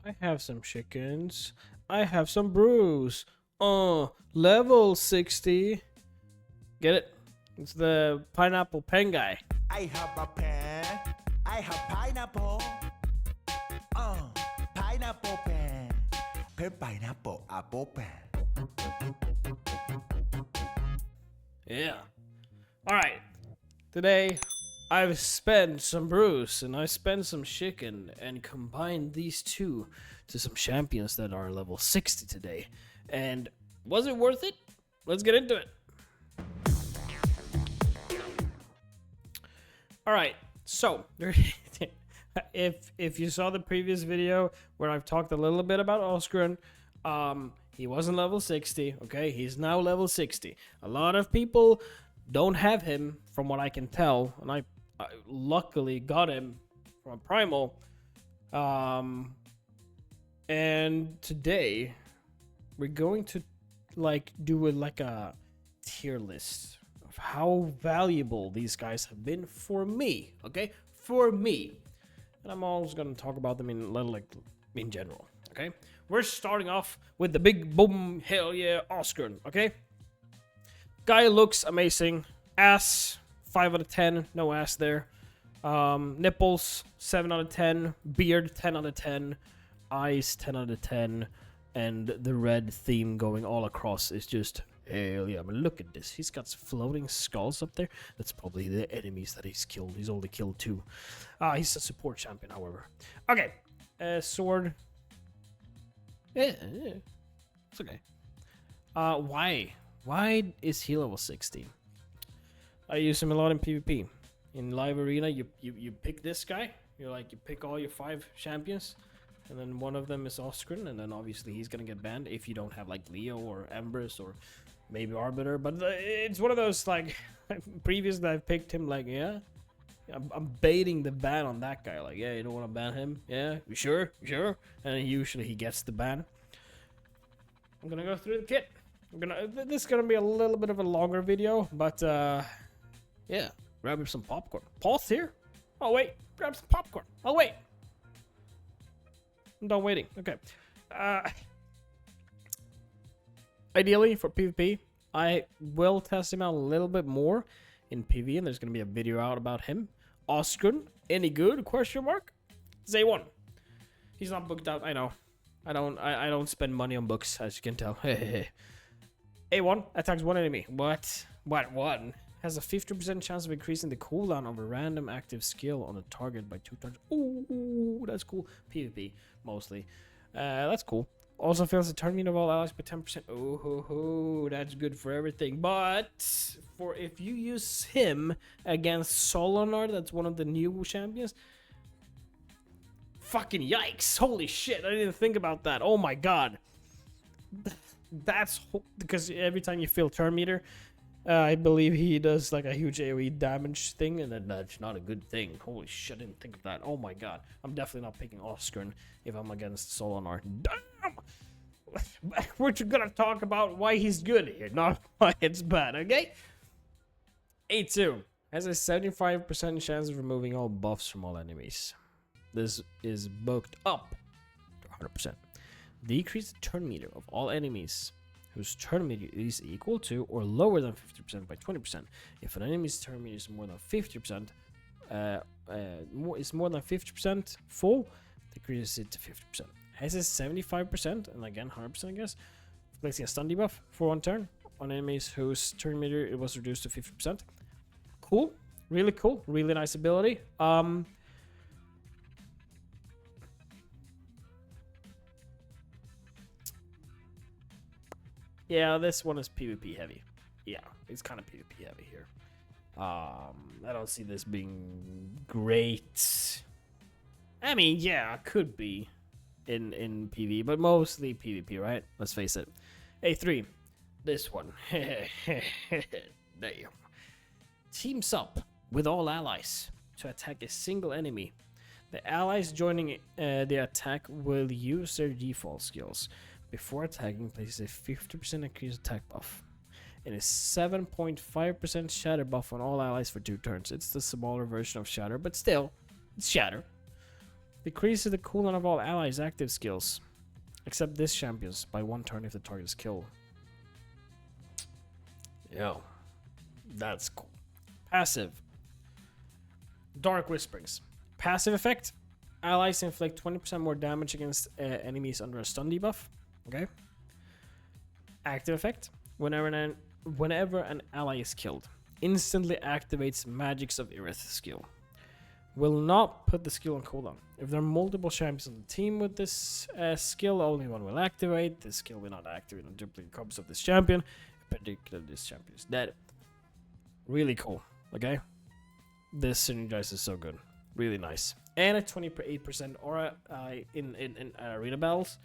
I have some chickens. I have some brews. Level 60. Get it? It's the pineapple pen guy. I have a pen. I have pineapple. Uh, pineapple pen. Pen pineapple apple pen. Yeah. Alright. Today, I've spent some brews and I spent some chicken and combined these two to some champions that are level 60 today. And was it worth it? Let's get into it. All right, so if you saw the previous video where I've talked a little bit about Osgren, he wasn't level 60. Okay, he's now level 60. A lot of people don't have him, from what I can tell, and I luckily got him from Primal. And today we're going to do a tier list of how valuable these guys have been for me. Okay, for me, and I'm always gonna talk about them in general. Okay, we're starting off with the big boom, hell yeah, Oscar. Okay, guy looks amazing. Ass 5 out of 10, no ass there. Nipples 7 out of 10. Beard 10 out of 10. Eyes 10 out of 10. And the red theme going all across is just hell yeah. I mean, look at this. He's got floating skulls up there. That's probably the enemies that he's killed. He's only killed 2. He's a support champion, however. Okay. Sword. Yeah. It's okay. Why? Why is he level 60? I use him a lot in PvP. In live arena, you pick this guy. You pick all your 5 champions, and then one of them is Osgren, and then obviously he's gonna get banned if you don't have like Leo or Empress or maybe Arbiter. But it's one of those previous that I've picked him. I'm baiting the ban on that guy. Like, yeah, you don't want to ban him. Yeah, you sure? You sure? And usually he gets the ban. I'm gonna go through the kit. This is gonna be a little bit of a longer video, but yeah, grab him some popcorn. Pause here. Oh wait, grab some popcorn. Oh wait, I'm done waiting. Okay. Ideally for PvP, I will test him out a little bit more in PvE, and there's gonna be a video out about him. Osgren, any good? Question mark. Zay1. He's not booked out. I know. I don't spend money on books, as you can tell. A1 attacks one enemy. What? What? One? Has a 50% chance of increasing the cooldown of a random active skill on a target by 2 turns. Ooh, that's cool. PvP, mostly. That's cool. Also fails the turn meter of all allies by 10%. Oh, that's good for everything. But for if you use him against Solonar, that's one of the new champions. Fucking yikes. Holy shit, I didn't think about that. Oh my god. That's because every time you fill turn meter, I believe he does like a huge AoE damage thing, and then that's not a good thing. Holy shit, I didn't think of that. Oh my god. I'm definitely not picking Osgren if I'm against Solonar. Damn! We're gonna talk about why he's good here, not why it's bad, okay? A2 has a 75% chance of removing all buffs from all enemies. This is booked up to 100%. Decrease the turn meter of all enemies whose turn meter is equal to or lower than 50% by 20%. If an enemy's turn meter is more than 50%, more than 50% full, decreases it to 50%. Has a 75% and again 100%, I guess, placing a stun debuff for 1 turn on enemies whose turn meter it was reduced to 50%. Cool, really cool, really nice ability. Yeah, this one is PvP heavy. Yeah, it's kind of PvP heavy here. I don't see this being great. I mean, yeah, could be in PvE, but mostly PvP, right? Let's face it. A3, this one. Damn. Teams up with all allies to attack a single enemy. The allies joining the attack will use their default skills. Before attacking, places a 50% increased attack buff and a 7.5% shatter buff on all allies for 2 turns. It's the smaller version of shatter, but still, it's shatter. Decreases the cooldown of all allies' active skills, except this champion's, by 1 turn if the target is killed. Yo, that's cool. Passive. Dark Whisperings. Passive effect. Allies inflict 20% more damage against enemies under a stun debuff. Okay. Active effect. Whenever an ally is killed, instantly activates Magics of Irith skill. Will not put the skill on cooldown. If there are multiple champions on the team with this skill, only one will activate. This skill will not activate on duplicate copies of this champion. In particular, this champion is dead. Really cool. Okay. This synergizes so good. Really nice. And a 28% aura in arena battles.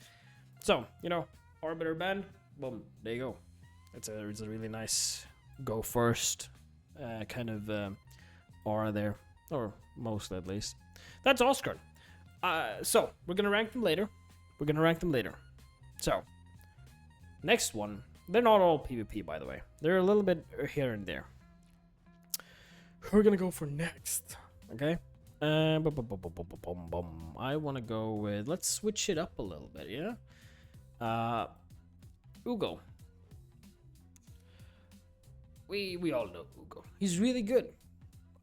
So, you know, Arbiter Band, boom, there you go. It's a really nice go first kind of aura there. Or mostly at least. That's Oscar. So, we're going to rank them later. So, next one. They're not all PvP, by the way. They're a little bit here and there. Who we're going to go for next? Okay? I want to go with... Let's switch it up a little bit, yeah? Ugo. We all know Ugo. He's really good.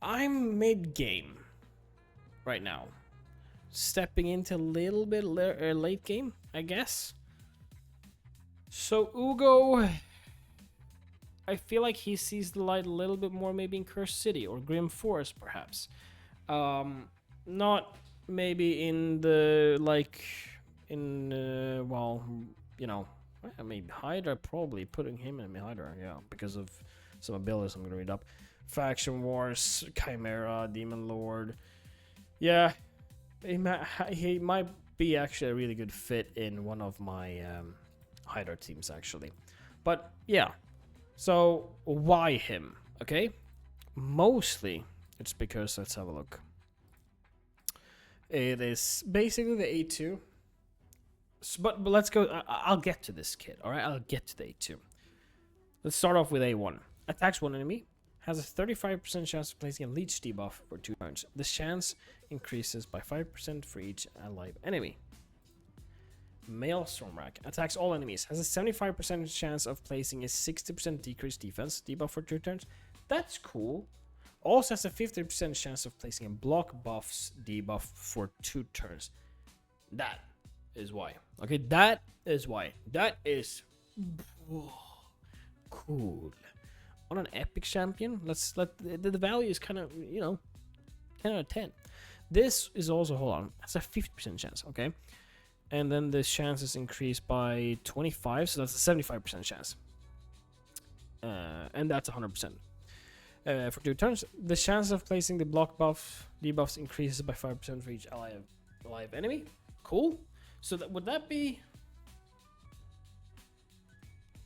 I'm mid-game right now. Stepping into a little bit late game, I guess. So Ugo, I feel like he sees the light a little bit more maybe in Cursed City or Grim Forest, perhaps. Not maybe in the, like, in, well, you know, I mean, Hydra, probably putting him in Hydra, yeah, because of some abilities I'm gonna read up. Faction Wars, Chimera, Demon Lord. Yeah, he might be actually a really good fit in one of my Hydra teams, actually. But, yeah. So, why him? Okay? Mostly, it's because, let's have a look. It is basically the A2. But let's go, I'll get to this kid, alright? I'll get to the A2. Let's start off with A1. Attacks one enemy. Has a 35% chance of placing a leech debuff for 2 turns. This chance increases by 5% for each alive enemy. Maelstrom Rack attacks all enemies. Has a 75% chance of placing a 60% decreased defense debuff for 2 turns. That's cool. Also has a 50% chance of placing a block buffs debuff for 2 turns. That is why. Okay, that is why. That is cool. On an epic champion, the value is kind of, you know, 10 out of 10. This is also, hold on, that's a 50% chance, okay? And then the chances increase by 25, so that's a 75% chance. And that's 100%. For 2 turns, the chance of placing the block buff debuffs increases by 5% for each alive enemy. Cool. So would that be...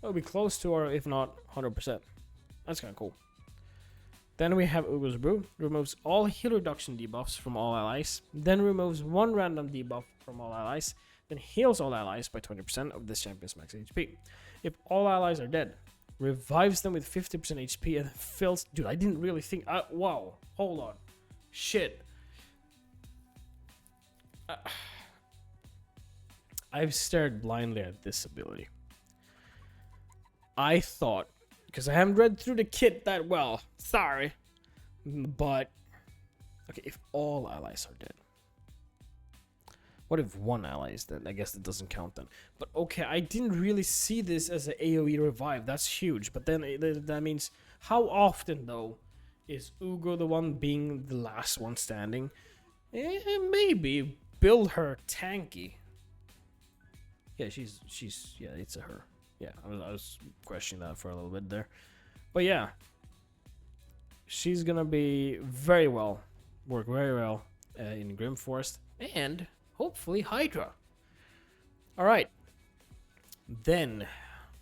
That would be close to, or if not, 100%. That's kind of cool. Then we have Ugo's Brew. Removes all heal reduction debuffs from all allies. Then removes 1 random debuff from all allies. Then heals all allies by 20% of this champion's max HP. If all allies are dead, revives them with 50% HP and fills... Dude, I didn't really think... wow. Hold on. Shit. I've stared blindly at this ability. I thought... Because I haven't read through the kit that well. Sorry. But... Okay, if all allies are dead. What if 1 ally is dead? I guess that doesn't count then. But okay, I didn't really see this as an AoE revive. That's huge. But then that means... How often, though, is Ugo the one being the last one standing? Maybe. Build her tanky. Yeah, she's yeah, it's a her. Yeah, I was questioning that for a little bit there. But yeah. She's gonna be work very well in Grim Forest. And hopefully Hydra. Alright. Then,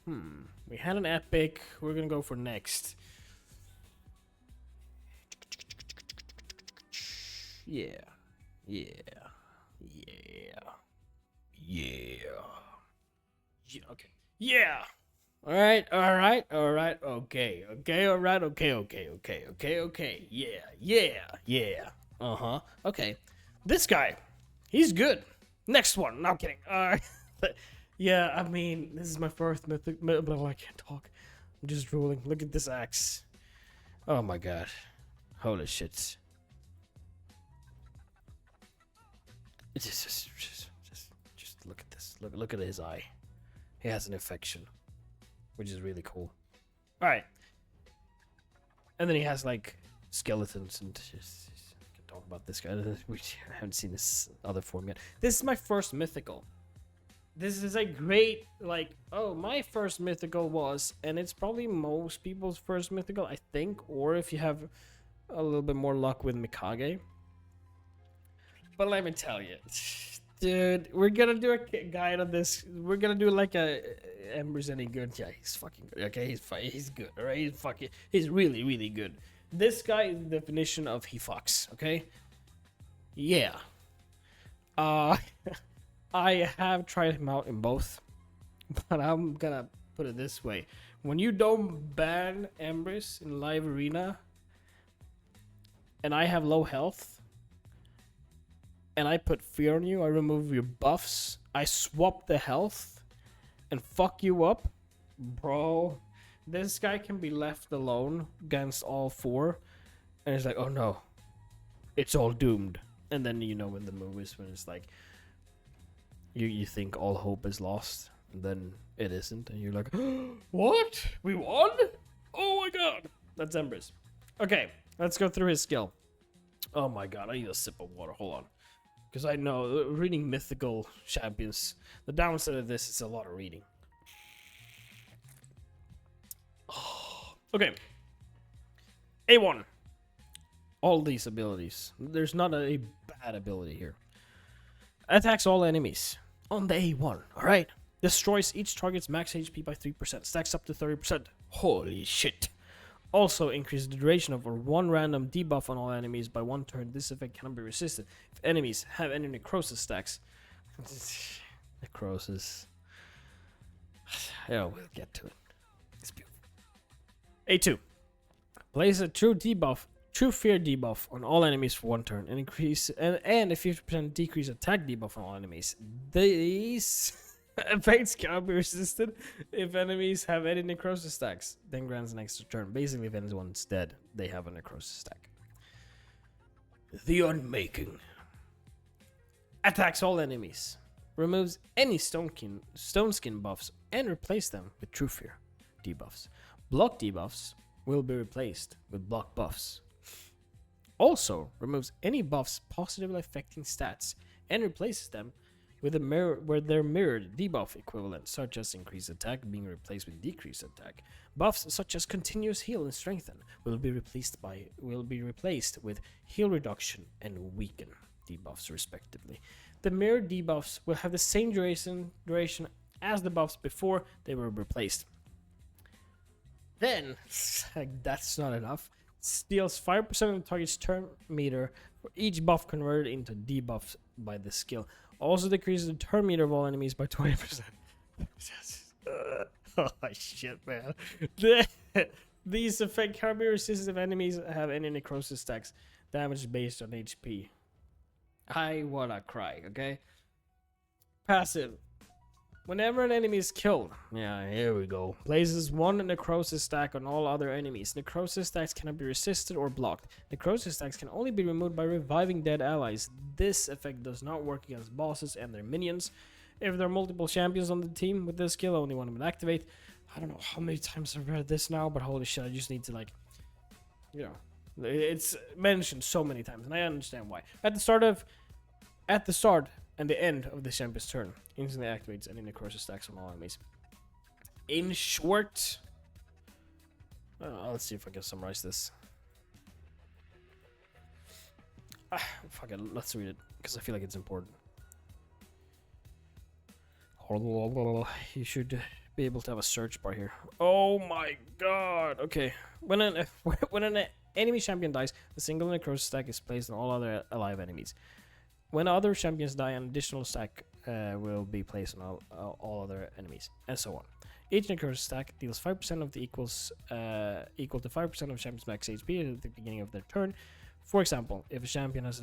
we had an epic. We're gonna go for next. Yeah. Okay. Yeah. Alright. Okay. Yeah. Uh-huh. Okay. This guy. He's good. Next one. No, I'm kidding. Yeah, I mean, this is my first mythic. But I can't talk. I'm just drooling. Look at this axe. Oh my god. Holy shit. It's just look at this. Look at his eye. He has an infection, which is really cool. All right. And then he has like skeletons and just I can talk about this guy. Which I haven't seen this other form yet. This is my first mythical. This is a great like my first mythical was, and it's probably most people's first mythical, I think, or if you have a little bit more luck with Mikage. But let me tell you, dude, we're gonna do a guide on this. We're gonna do like a Ember's any good? Yeah, he's fucking good. Okay, he's good. All right, he's really really good. This guy is the definition of he fucks. Okay, yeah. I have tried him out in both, but I'm gonna put it this way: when you don't ban Embers in live arena, and I have low health, and I put fear on you, I remove your buffs, I swap the health, and fuck you up, bro. This guy can be left alone against all four, and it's like, oh no, it's all doomed. And then you know when the move is when it's like, you think all hope is lost, and then it isn't, and you're like, what? We won? Oh my god. That's Embers. Okay, let's go through his skill. Oh my god, I need a sip of water. Hold on. Because I know, reading mythical champions, the downside of this is a lot of reading. Okay. A1. All these abilities. There's not a bad ability here. Attacks all enemies on the A1, alright? Destroys each target's max HP by 3%. Stacks up to 30%. Holy shit. Also increases the duration of one random debuff on all enemies by 1 turn. This effect cannot be resisted if enemies have any necrosis stacks. Necrosis. Yeah, we'll get to it. It's beautiful. A2. Place a true fear debuff on all enemies for 1 turn and increase and a 50% decrease attack debuff on all enemies. These effects cannot be resisted if enemies have any necrosis stacks. Then grants an extra turn. Basically, if anyone's dead, they have a necrosis stack. The Unmaking. Attacks all enemies. Removes any stone skin buffs and replace them with true fear debuffs. Block debuffs will be replaced with block buffs. Also removes any buffs positively affecting stats and replaces them with their mirrored debuff equivalent, such as increased attack being replaced with decreased attack. Buffs such as continuous heal and strengthen will be replaced with heal reduction and weaken debuffs respectively. The mirrored debuffs will have the same duration as the buffs before they were replaced. Then, that's not enough. Steals 5% of the target's turn meter for each buff converted into debuffs by the skill. Also decreases the turn meter of all enemies by 20%. Oh shit, man. These effects can be resisted if enemies have any necrosis stacks. Damage based on HP. I wanna cry, okay? Passive. Whenever an enemy is killed, yeah, here we go, places 1 necrosis stack on all other enemies. Necrosis stacks cannot be resisted or blocked. Necrosis stacks can only be removed by reviving dead allies. This effect does not work against bosses and their minions. If there are multiple champions on the team with this skill, only one will activate. I don't know how many times I've read this now, but holy shit, I just need to like, you know, it's mentioned so many times, and I understand why. At the start and the end of the champion's turn, instantly activates any necrosis stacks on all enemies. In short, let's see if I can summarize this. Fuck it, let's read it because I feel like it's important. You should be able to have a search bar here. Oh my god. Okay. When an enemy champion dies, a single necrosis stack is placed on all other alive enemies. When other champions die, an additional stack will be placed on all other enemies, and so on. Each necrosis stack deals 5% of the equal to 5% of champion's max HP at the beginning of their turn. For example, if a champion has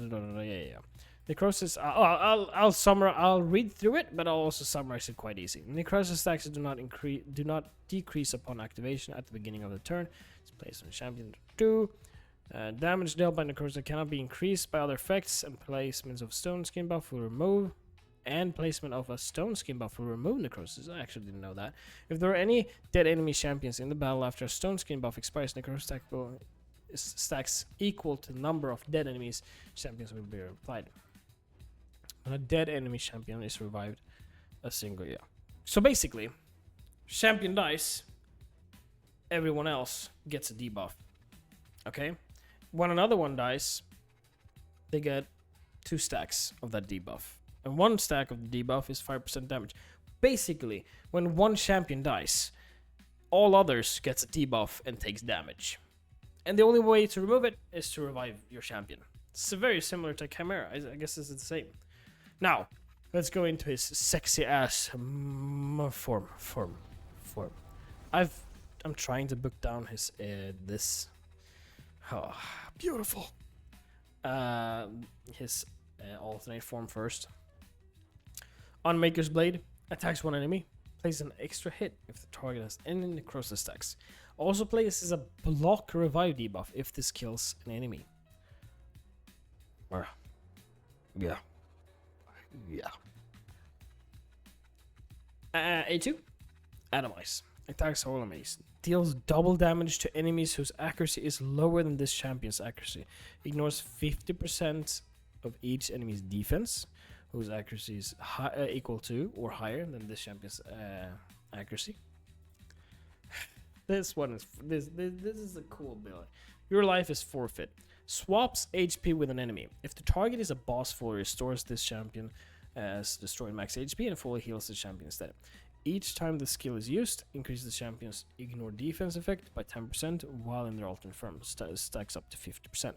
Necrosis. I'll read through it, but I'll also summarize it quite easy. Necrosis stacks do not decrease upon activation at the beginning of the turn. It's placed on champion 2. Damage dealt by necrosis cannot be increased by other effects, and placements of stone skin buff will remove. And placement of a stone skin buff will remove necrosis. I actually didn't know that. If there are any dead enemy champions in the battle after a stone skin buff expires, necrosis stack stacks equal to the number of dead enemies champions will be applied. When a dead enemy champion is revived a single year. So basically, champion dies, everyone else gets a debuff. Okay? When another one dies, they get 2 stacks of that debuff. And 1 stack of the debuff is 5% damage. Basically, when one champion dies, all others gets a debuff and takes damage. And the only way to remove it is to revive your champion. It's very similar to Chimera. I guess it's the same. Now, let's go into his sexy ass form. I'm trying to book down his this. Oh, beautiful. His alternate form first. On Maker's Blade, attacks one enemy, places an extra hit if the target has any necrosis stacks. Also places a block revive debuff if this kills an enemy. Yeah. A2, Atomize. Attacks all enemies. Deals double damage to enemies whose accuracy is lower than this champion's accuracy. Ignores 50% of each enemy's defense, whose accuracy is equal to or higher than this champion's accuracy. This is a cool ability. Your life is forfeit. Swaps HP with an enemy. If the target is a boss full, restores this champion as destroying max HP and fully heals the champion instead. Each time the skill is used, increases the champion's ignore defense effect by 10% while in their alternate form. Stacks up to 50%.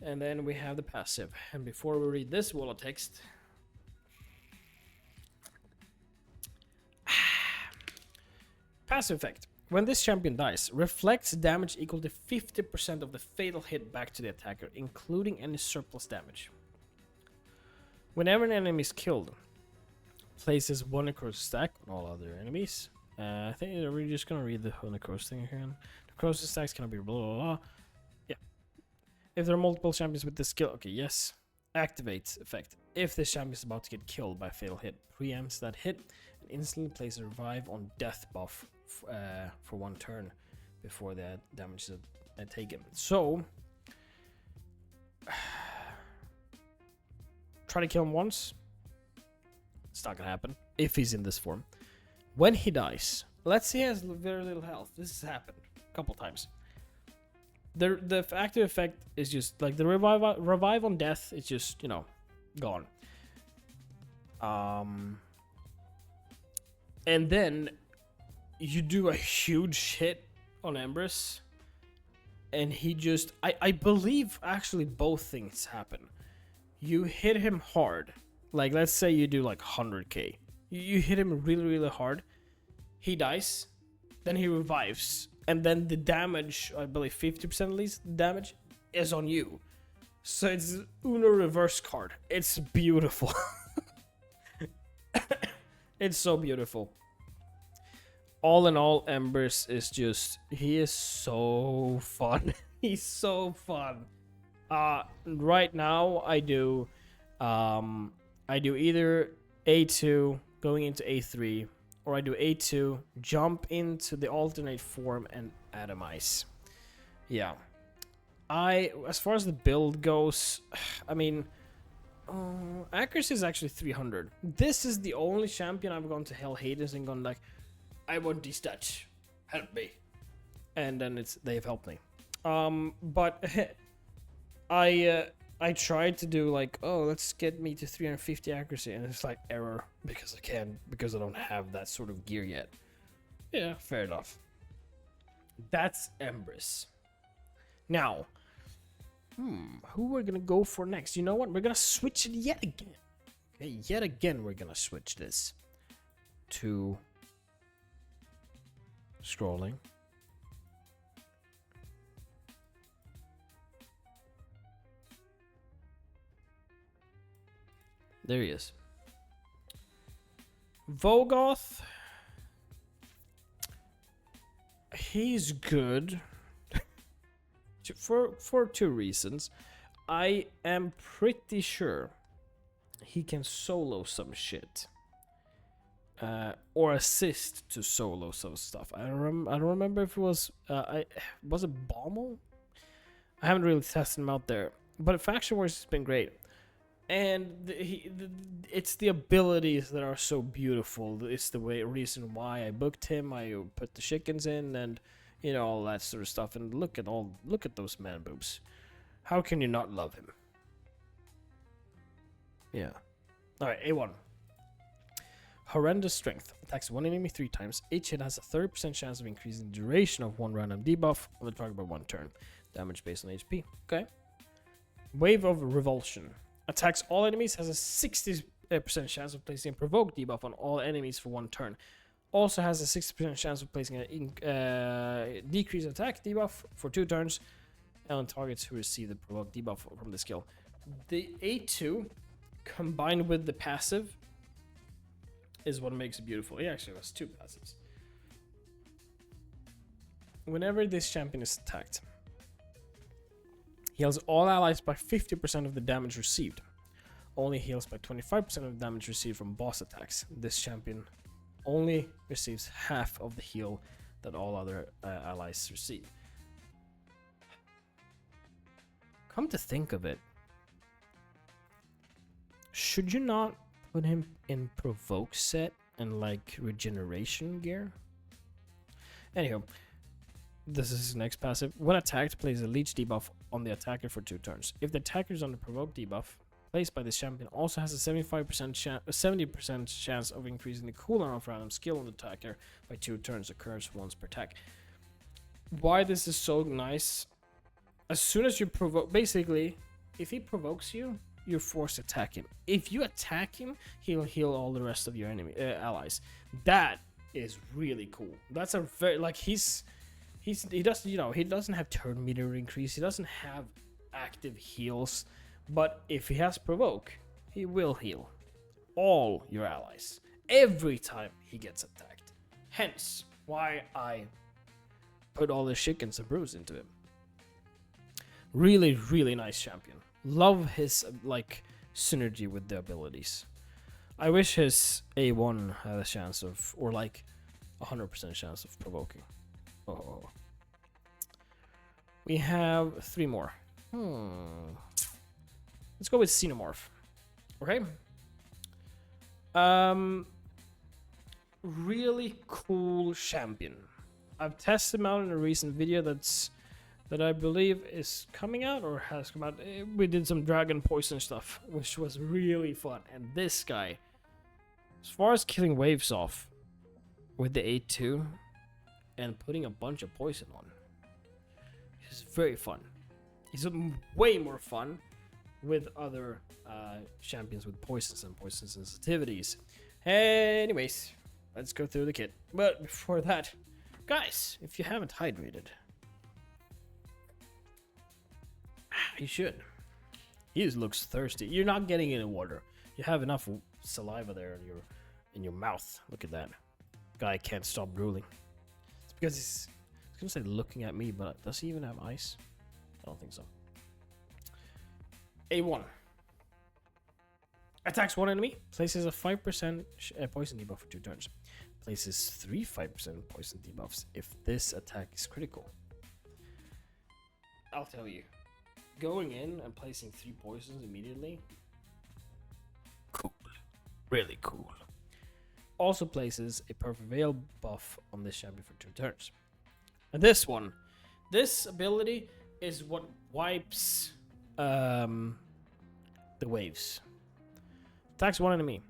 And then we have the passive. And before we read this wall of text, passive effect. When this champion dies, reflects damage equal to 50% of the fatal hit back to the attacker, including any surplus damage. Whenever an enemy is killed, places 1 necrosis stack on all other enemies. I think we're just gonna read the whole necrosis thing here. Necrosis stacks cannot be blah blah blah. Yeah. If there are multiple champions with this skill, okay, yes. Activates effect. If this champion is about to get killed by a fatal hit, preempts that hit and instantly places a revive on death buff for 1 turn before the damage is taken. So try to kill him once. It's not gonna happen if he's in this form. When he dies, let's say he has very little health. This has happened a couple times. The active effect is just like the revive on death. It's just, you know, gone. And then you do a huge hit on Empress, and he just I believe actually both things happen. You hit him hard. Like, let's say you do like 100k. You hit him really, really hard. He dies. Then he revives. And then the damage, I believe 50% at least, damage is on you. So it's Uno reverse card. It's beautiful. It's so beautiful. All in all, Embers is just... He is so fun. He's so fun. Right now, I do either A2 going into A3, or I do A2, jump into the alternate form and atomize. Yeah. As far as the build goes, I mean, accuracy is actually 300. This is the only champion I've gone to Hell Hades and gone like, I want these stats, help me. And then they've helped me. But I tried to do like, oh, let's get me to 350 accuracy, and it's like error because I don't have that sort of gear yet. Yeah, fair enough. That's Empress. Now, who we're gonna go for next? You know what? We're gonna switch it yet again. Okay, yet again we're gonna switch this to scrolling. There he is. Vogoth. He's good. for 2 reasons. I am pretty sure he can solo some shit. Or assist to solo some stuff. I don't remember if it was was it Bommel? I haven't really tested him out there, but Faction Wars has been great, and it's the abilities that are so beautiful. It's the reason why I booked him. I put the chickens in, and you know, all that sort of stuff. And look at those man boobs. How can you not love him? Yeah. All right, A1. Horrendous Strength. Attacks one enemy 3 times. Each hit has a 30% chance of increasing the duration of one random debuff on the target by 1 turn. Damage based on HP. Okay. Wave of Revulsion. Attacks all enemies. Has a 60% chance of placing a provoke debuff on all enemies for 1 turn. Also has a 60% chance of placing a decrease attack debuff for 2 turns on targets who receive the provoke debuff from the skill. The A2 combined with the passive is what makes it beautiful. He actually has 2 passives. Whenever this champion is attacked, heals all allies by 50% of the damage received. Only heals by 25% of the damage received from boss attacks. This champion only receives half of the heal that all other allies receive. Come to think of it, should you not put him in provoke set and like regeneration gear? Anyhow, this is his next passive. When attacked, plays a leech debuff on the attacker for 2 turns. If the attacker is on the provoke debuff placed by this champion, also has a 70% chance of increasing the cooldown of random skill on the attacker by 2 turns. Occurs once per attack. Why this is so nice? As soon as you provoke, basically, if he provokes you, you're forced to attack him. If you attack him, he'll heal all the rest of your enemy allies. That is really cool. That's a very he doesn't, you know, he doesn't have turn meter increase. He doesn't have active heals, but if he has provoke, he will heal all your allies every time he gets attacked. Hence why I put all the chickens and brews into him. Really, really nice champion. Love his synergy with the abilities. I wish his A1 had a chance of, or 100% chance of provoking. Oh. We have 3 more. Let's go with Xenomorph. Okay. Really cool champion. I've tested him out in a recent video that I believe is coming out or has come out. We did some dragon poison stuff, which was really fun. And this guy, as far as killing waves off with the A2 and putting a bunch of poison on, he's very fun. He's way more fun with other champions with poisons and poison sensitivities. Anyways, let's go through the kit. But before that, guys, if you haven't hydrated, you should. He looks thirsty. You're not getting any water. You have enough saliva there in your mouth. Look at that. Guy can't stop drooling. It's because he's gonna say looking at me, but does he even have ice? I don't think so. A1. Attacks one enemy. Places a 5% poison debuff for 2 turns. Places 3 5% poison debuffs if this attack is critical. I'll tell you. Going in and placing 3 poisons immediately. Cool. Really cool. Also places a Perfect Veil buff on this champion for 2 turns. And this ability is what wipes the waves. Attacks one enemy.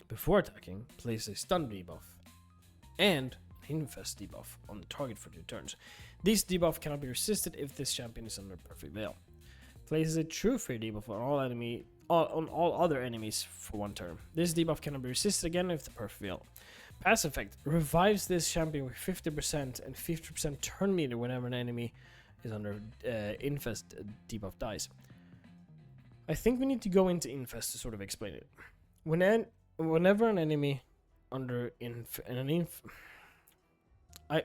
Before attacking, place a stun debuff and infest debuff on the target for 2 turns. These debuff cannot be resisted if this champion is under Perfect Veil. Places a True Fear debuff on all other enemies for 1 turn. This debuff cannot be resisted again if the Perfect Veil. Passive effect revives this champion with 50% and 50% turn meter whenever an enemy is under infest debuff dies. I think we need to go into Infest to sort of explain it. Whenever an enemy under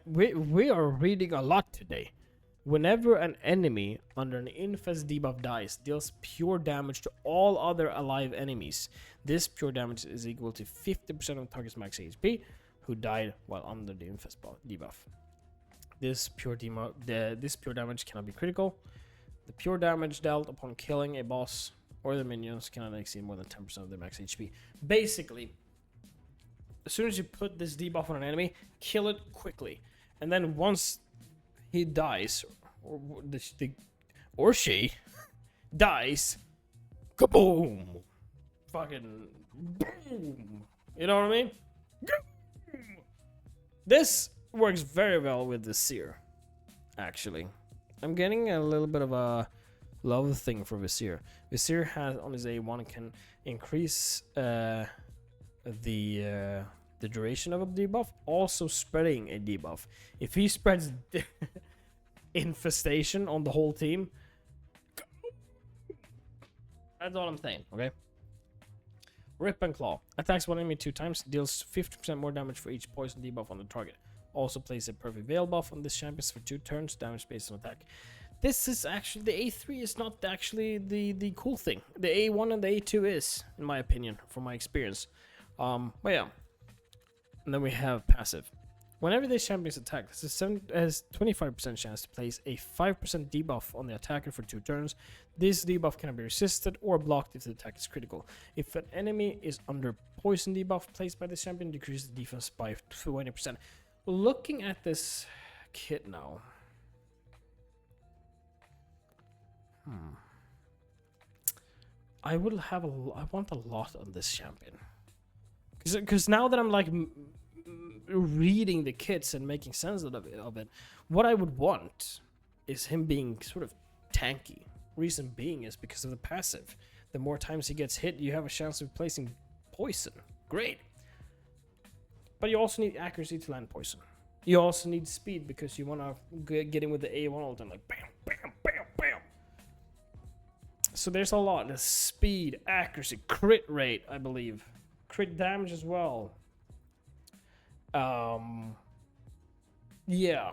we are reading a lot today. Whenever an enemy under an Infest debuff dies, deals pure damage to all other alive enemies. This pure damage is equal to 50% of the target's max HP who died while under the Infest debuff. This pure damage cannot be critical. The pure damage dealt upon killing a boss or their minions cannot exceed more than 10% of their max HP. Basically, as soon as you put this debuff on an enemy, kill it quickly. And then once he dies, or she dies, kaboom! Fucking boom! You know what I mean? This works very well with the Seer, actually. I'm getting a little bit of a love thing for Vizier. Vizier has on his A1 can increase the duration of a debuff, also spreading a debuff. If he spreads infestation on the whole team, that's all I'm saying, okay? Rip and Claw. Attacks one enemy 2 times, deals 50% more damage for each poison debuff on the target. Also plays a perfect veil buff on this champion for 2 turns, damage based on attack. This is actually, the A3 is not actually the cool thing. The A1 and the A2 is, in my opinion, from my experience. But yeah. And then we have passive. Whenever this champion is attacked, this has 25% chance to place a 5% debuff on the attacker for 2 turns. This debuff cannot be resisted or blocked if the attack is critical. If an enemy is under poison debuff placed by this champion, decreases the defense by 20%. Looking at this kit now. I want a lot on this champion. Because now that I'm like reading the kits and making sense of it, what I would want is him being sort of tanky. Reason being is because of the passive. The more times he gets hit, you have a chance of placing poison. Great. But you also need accuracy to land poison. You also need speed because you want to get in with the A1 ult and like bam, bam, bam, bam. So there's a lot. There's speed, accuracy, crit rate, I believe. Crit damage as well. Yeah.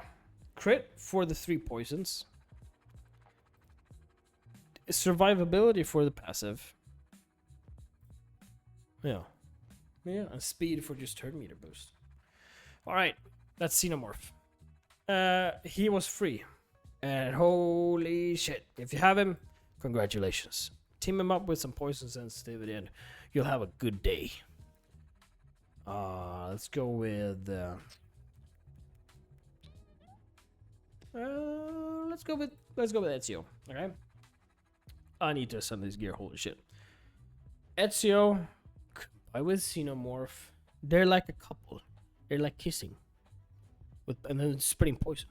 Crit for the 3 poisons. Survivability for the passive. Yeah. Yeah, and speed for just turn meter boost. Alright, that's Xenomorph. He was free. And holy shit. If you have him, congratulations. Team him up with some poison sensitivity and you'll have a good day. Let's go with Ezio. Okay. I need to assemble this gear. Holy shit. Ezio, I with Xenomorph. They're like a couple. They're like kissing. And then spreading poison.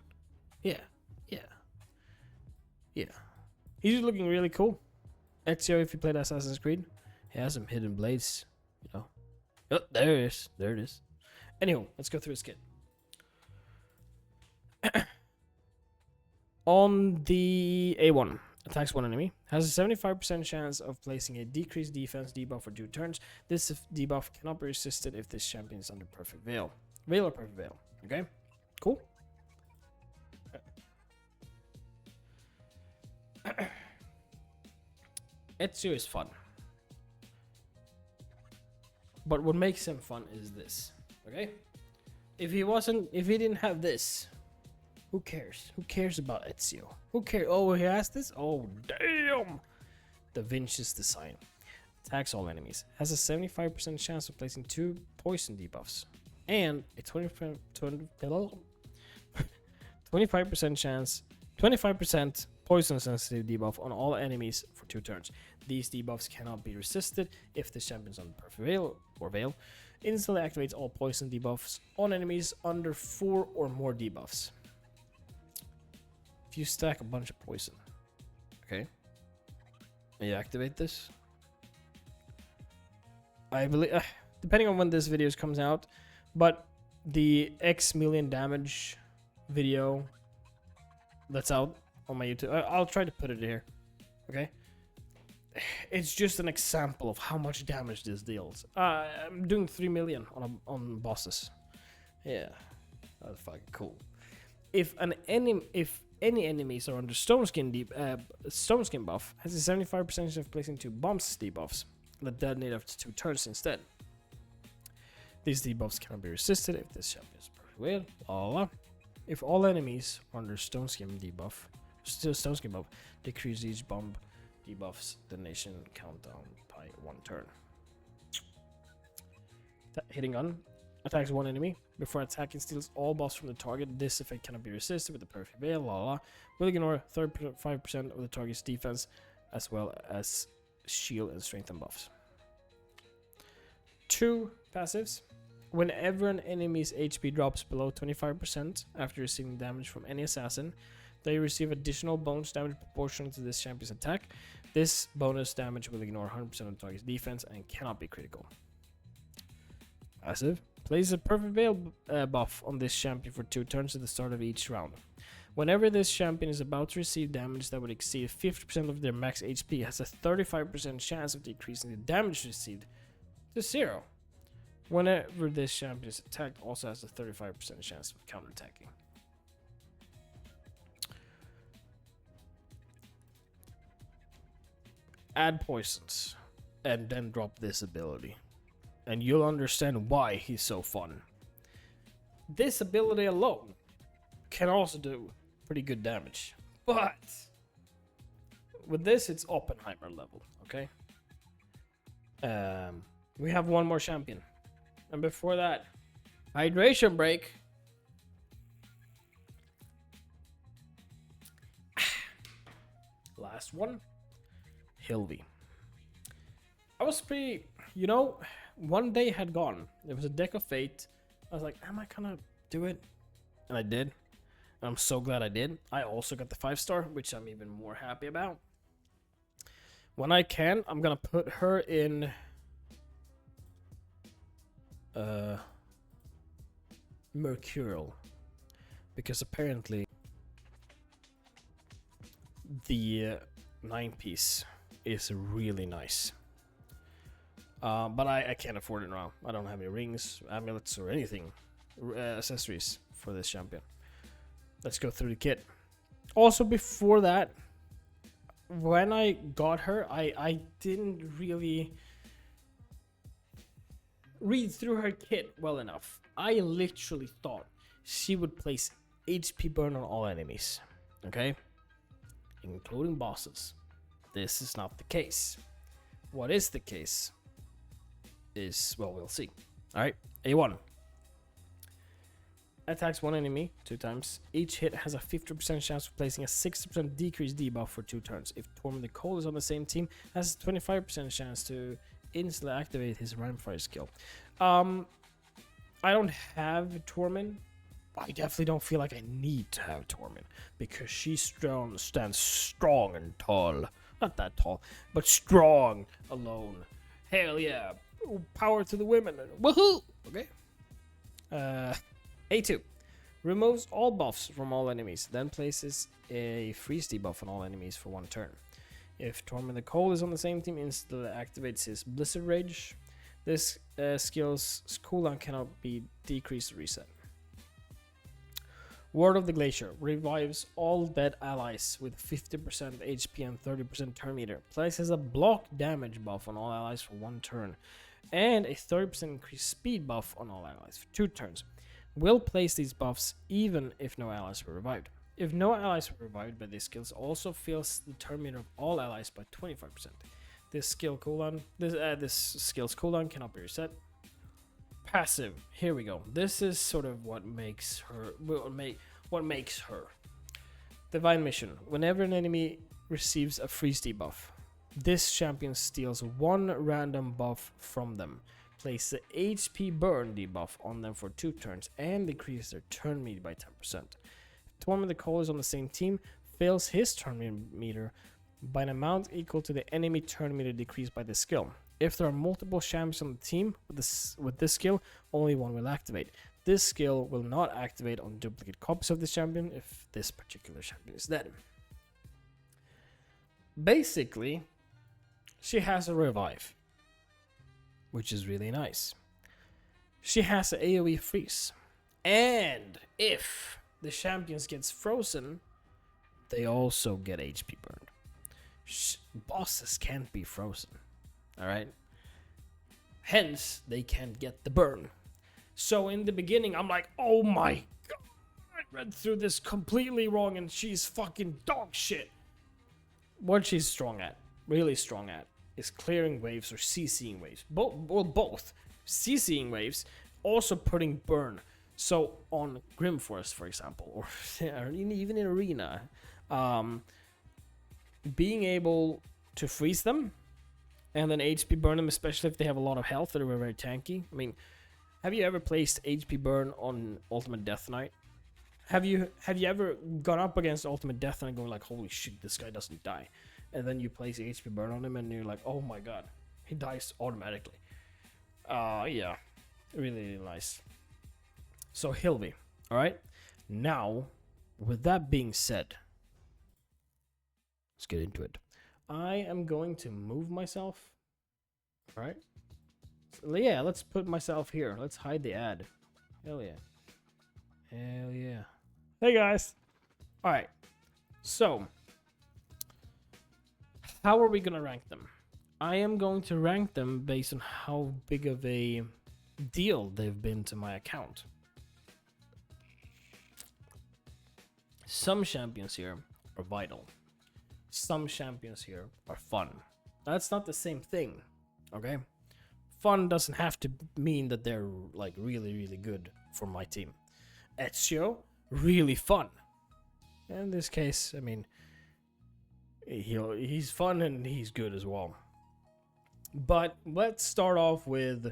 Yeah. He's looking really cool. Ezio, if you played Assassin's Creed, he has some hidden blades. You know. Oh, there it is. There it is. Anywho, let's go through his kit. On the A1, attacks one enemy, has a 75% chance of placing a decreased defense debuff for 2 turns. This debuff cannot be resisted if this champion is under perfect veil. Veil or perfect veil. Okay? Cool. Ezio is fun. But what makes him fun is this. Okay? If he didn't have this, who cares? Who cares about Ezio? Who cares? Oh, he has this? Oh, damn! The Vinci's design. Attacks all enemies. Has a 75% chance of placing 2 poison debuffs. And a 25% chance, 25% poison sensitive debuff on all enemies for 2 turns. These debuffs cannot be resisted if the champion's on perfect veil or veil. Instantly activates all poison debuffs on enemies under 4 or more debuffs. If you stack a bunch of poison, okay, and you activate this, I believe, depending on when this video comes out, but the X million damage video that's out on my YouTube, I'll try to put it here, okay? it's just an example of how much damage this deals. I'm doing 3 million on bosses. Yeah, that's fucking cool. If any enemies are under Stone Skin buff, has a 75% chance of placing 2 bombs debuffs that detonate after 2 turns instead. These debuffs cannot be resisted if this champion is perfect will. Blah, blah. If all enemies are under Stone Skin buff, decrease each bomb debuffs the nation countdown by 1 turn. Hitting gun attacks 1 enemy. Before attacking, steals all buffs from the target. This effect cannot be resisted with the perfect veil. Will ignore 35% of the target's defense, as well as shield and strength and buffs. 2 passives. Whenever an enemy's HP drops below 25% after receiving damage from any assassin, they receive additional bonus damage proportional to this champion's attack. This bonus damage will ignore 100% of the target's defense and cannot be critical. Passive. Place a perfect veil buff on this champion for 2 turns at the start of each round. Whenever this champion is about to receive damage that would exceed 50% of their max HP, has a 35% chance of decreasing the damage received to 0. Whenever this champion is attacked, also has a 35% chance of counterattacking. Add poisons, and then drop this ability, and you'll understand why he's so fun. This ability alone can also do pretty good damage, but with this, it's Oppenheimer level, okay? We have one more champion. And before that, hydration break. Last one, Hilvi. I was pretty, one day had gone. It was a deck of fate. I was like, am I gonna do it? And I did. And I'm so glad I did. I also got the 5-star, which I'm even more happy about. When I can, I'm gonna put her in Mercurial, because apparently the 9-piece is really nice, but I can't afford it now. I don't have any rings, amulets, or anything accessories for this champion. Let's go through the kit. Also, before that, when I got her, I didn't really read through her kit well enough. I literally thought she would place HP burn on all enemies, okay? Including bosses. This is not the case. What is the case is, well, we'll see. Alright, A1. Attacks 1 enemy 2 times. Each hit has a 50% chance of placing a 60% decreased debuff for 2 turns. If Tormund the Cold is on the same team, has a 25% chance to instantly activate his Rimefire skill. I don't have Tormund. I definitely don't feel like I need to have Tormund, because she stands strong and tall. Not that tall, but strong alone. Hell yeah. Power to the women. Woohoo! Okay. A2. Removes all buffs from all enemies, then places a freeze debuff on all enemies for 1 turn. If Tormund the Cold is on the same team, instantly activates his Blizzard Rage. This skill's cooldown cannot be decreased or reset. Ward of the Glacier revives all dead allies with 50% HP and 30% turn meter. Places a block damage buff on all allies for 1 turn, and a 30% increased speed buff on all allies for 2 turns. Will place these buffs even if no allies were revived. If no allies were revived by these skills, also fills the turn meter of all allies by 25%. This skill's cooldown cannot be reset. Passive. Here we go. This is sort of what makes her. What makes her. Divine Mission. Whenever an enemy receives a freeze debuff, this champion steals 1 random buff from them. Place the HP burn debuff on them for 2 turns and decrease their turn meter by 10%. Tormund the Cold is on the same team, fails his turn meter by an amount equal to the enemy turn meter decreased by this skill. If there are multiple champions on the team with this skill, only one will activate. This skill will not activate on duplicate copies of this champion if this particular champion is dead. Basically, she has a revive, which is really nice. She has an AoE freeze. And if the champions gets frozen, they also get HP burned. Bosses can't be frozen. Alright? Hence, they can't get the burn. So in the beginning, I'm like, oh my god, I read through this completely wrong and she's fucking dog shit. What she's strong at, really strong at, is clearing waves or CCing waves. Both. CCing waves, also putting burn. So on Grimforest, for example, or even in Arena, being able to freeze them and then HP burn them, especially if they have a lot of health or they're very tanky. I mean, have you ever placed HP burn on Ultimate Death Knight? Have you ever gone up against Ultimate Death Knight going like, holy shit, this guy doesn't die? And then you place HP burn on him and you're like, oh my god, he dies automatically. Yeah, really, really nice. So Hilvi, alright? Now, with that being said, let's get into it. I am going to move myself. Alright? So, yeah, let's put myself here. Let's hide the ad. Hell yeah. Hell yeah. Hey guys! Alright. So, how are we gonna rank them? I am going to rank them based on how big of a deal they've been to my account. Some champions here are vital. Some champions here are fun. That's not the same thing, okay? Fun doesn't have to mean that they're like really, really good for my team. Ezio, really fun. In this case, I mean, he's fun and he's good as well. But let's start off with,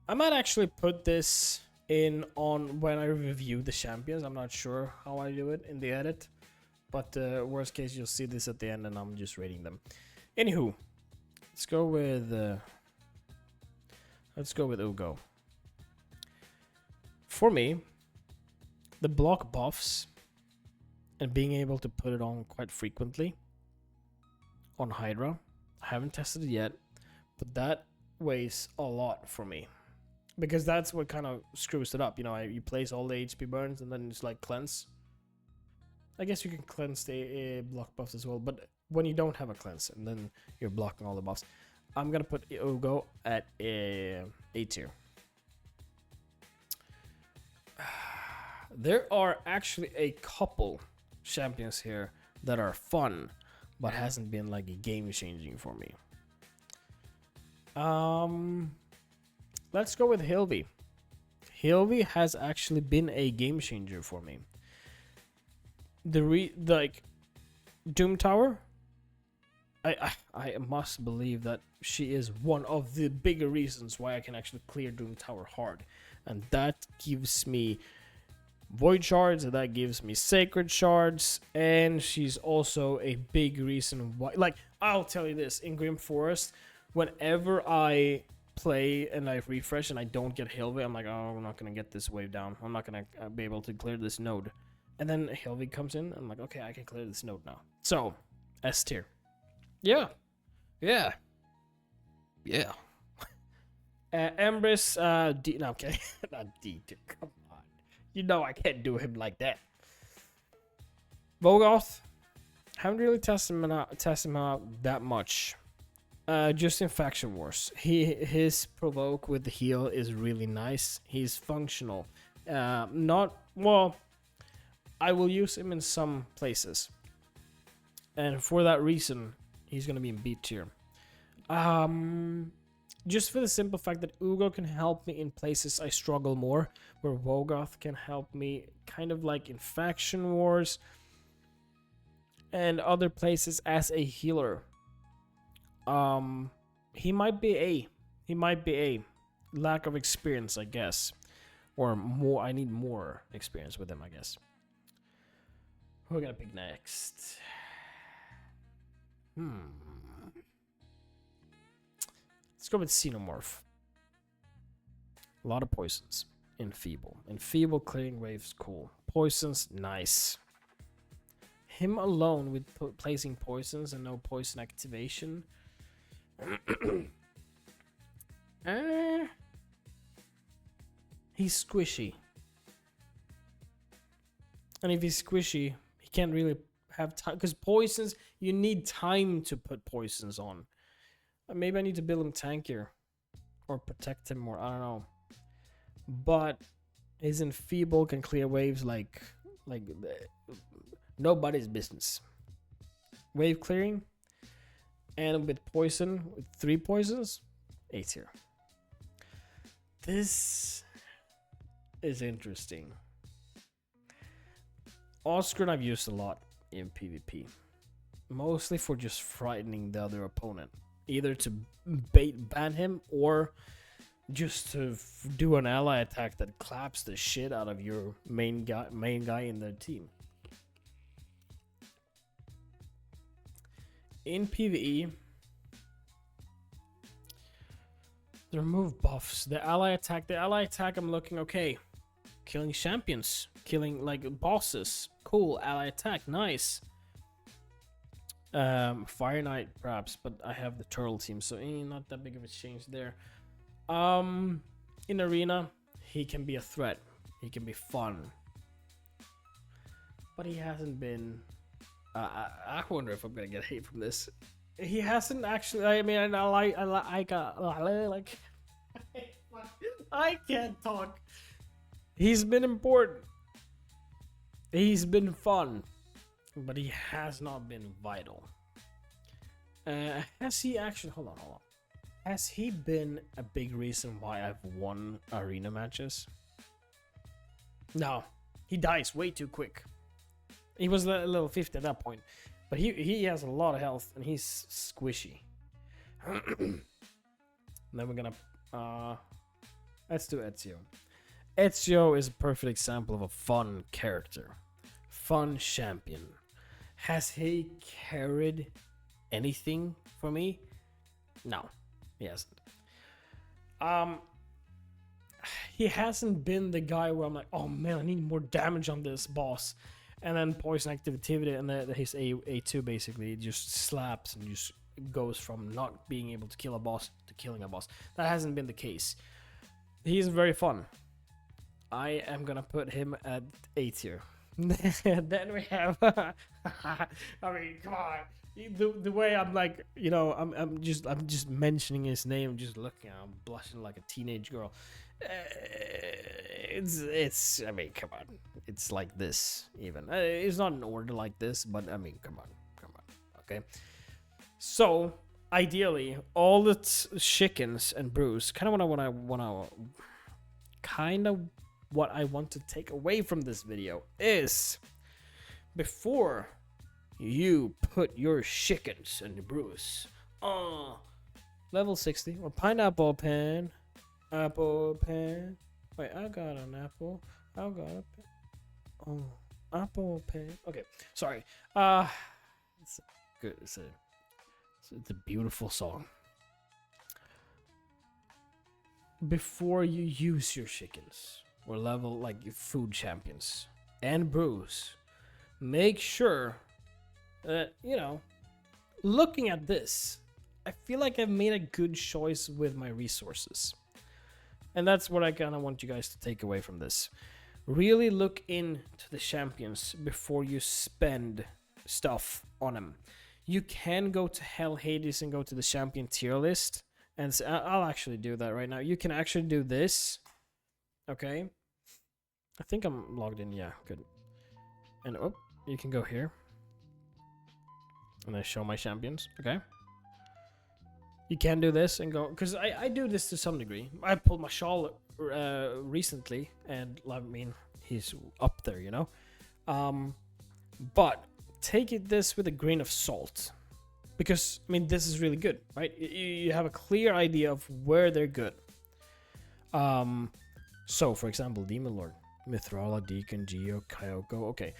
I might actually put this in on when I review the champions. I'm not sure how I do it in the edit, but worst case you'll see this at the end and I'm just rating them. Anywho, let's go with Ugo. For me, the block buffs and being able to put it on quite frequently on Hydra, I haven't tested it yet, but that weighs a lot for me. Because that's what kind of screws it up. You know, you place all the HP burns and then it's like cleanse. I guess you can cleanse the block buffs as well, but when you don't have a cleanse and then you're blocking all the buffs, I'm gonna put Ugo at A tier. There are actually a couple champions here that are fun, but hasn't been like a game changing for me. Let's go with Hilvi. Hilvi has actually been a game changer for me. Like Doom Tower, I must believe that she is one of the bigger reasons why I can actually clear Doom Tower hard, and that gives me Void Shards, and that gives me Sacred Shards, and she's also a big reason why. Like, I'll tell you this, in Grim Forest, whenever I play and I refresh and I don't get Hilvi, I'm like, oh, I'm not gonna get this wave down. I'm not gonna be able to clear this node. And then Hilvi comes in, I'm like, okay, I can clear this node now. So, S tier. Yeah. Yeah. Yeah. Empress, D, no, okay. Not D tier, come on. You know I can't do him like that. Vogoth, haven't really tested him out that much. Just in Faction Wars, his provoke with the heal is really nice. He's functional. Not well. I will use him in some places, and for that reason, he's gonna be in B tier. Just for the simple fact that Ugo can help me in places I struggle more, where Vogoth can help me kind of like in Faction Wars and other places as a healer. He might be A. He might be A. Lack of experience, I guess. Or more, I need more experience with him, I guess. Who are we gonna pick next? Let's go with Xenomorph. A lot of poisons. Enfeeble. Enfeeble clearing waves, cool. Poisons, nice. Him alone with placing poisons and no poison activation. He's squishy. And if he's squishy, he can't really have time. Because poisons, you need time to put poisons on. Maybe I need to build him tankier. Or protect him more. I don't know. But his enfeeble can clear waves like nobody's business. Wave clearing. And with poison, with 3 poisons, A tier. This is interesting. Oscar I've used a lot in PvP. Mostly for just frightening the other opponent. Either to ban him or just to do an ally attack that claps the shit out of your main guy in their team. In PvE, the remove buffs, the ally attack, I'm looking okay. Killing champions, killing like bosses, cool. Ally attack, nice. Fire Knight perhaps, but I have the turtle team, so not that big of a change there. In arena, he can be a threat. He can be fun, but he hasn't been. I wonder if I'm gonna get hate from this. He hasn't actually. I mean, I can't talk. He's been important. He's been fun, but he has not been vital. Has he actually? Hold on. Has he been a big reason why I've won arena matches? No, he dies way too quick. He was level 50 at that point, but he has a lot of health and he's squishy. Then we're gonna let's do Ezio. Ezio is a perfect example of a fun character, fun champion. Has he carried anything for me? No, he hasn't. He hasn't been the guy where I'm like, oh man, I need more damage on this boss. And then poison activity and his A2 basically just slaps and just goes from not being able to kill a boss to killing a boss. That hasn't been the case. He's very fun. I am gonna put him at A tier. Then we have I mean, come on. The way I'm like, you know, I'm just mentioning his name, just looking, I'm blushing like a teenage girl. It's I mean, come on, it's like this even. It's not an order like this, but I mean, come on, okay. So ideally, all the chickens and brews, kind of what I want to take away from this video is before you put your chickens and brews level 60 or pineapple pen. Apple pen. Wait, I got an apple. I got a pen. Oh, apple pen. Okay, sorry. It's good. It's a beautiful song. Before you use your chickens or level like your food champions and brews, make sure that, you know, looking at this, I feel like I've made a good choice with my resources. And that's what I kind of want you guys to take away from this. Really look into the champions before you spend stuff on them. You can go to Hell Hades and go to the champion tier list. And so I'll actually do that right now. You can actually do this. Okay. I think I'm logged in. Yeah, good. And oh, you can go here. And I show my champions. Okay. You can do this and go, because I do this to some degree. I pulled my shawl recently, and I mean, he's up there, you know. But take this with a grain of salt, because I mean, this is really good, right? You have a clear idea of where they're good. So for example, Demon Lord, Mithrala, Deacon, Geo, Kyoko. Okay,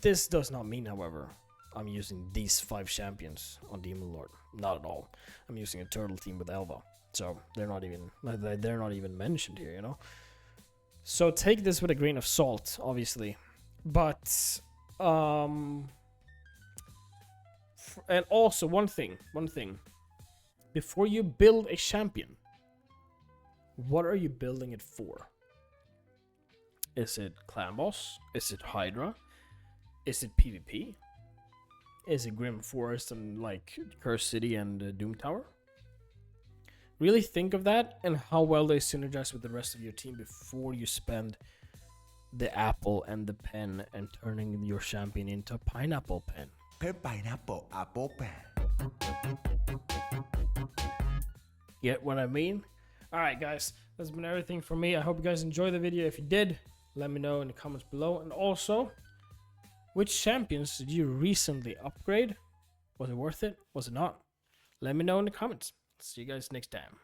this does not mean, however, I'm using these 5 champions on Demon Lord. Not at all. I'm using a turtle team with Elva, so they're not even mentioned here, you know. So take this with a grain of salt, obviously, but and also one thing. before you build a champion, what are you building it for? Is it clan boss? Is it Hydra? Is it PvP? Is it Grim Forest and like Curse City and Doom Tower? Really think of that and how well they synergize with the rest of your team before you spend the apple and the pen and turning your champion into a pineapple pen. Pen pineapple apple pen. Get what I mean? Alright guys, that's been everything for me. I hope you guys enjoyed the video. If you did, let me know in the comments below. And also, which champions did you recently upgrade? Was it worth it? Was it not? Let me know in the comments. See you guys next time.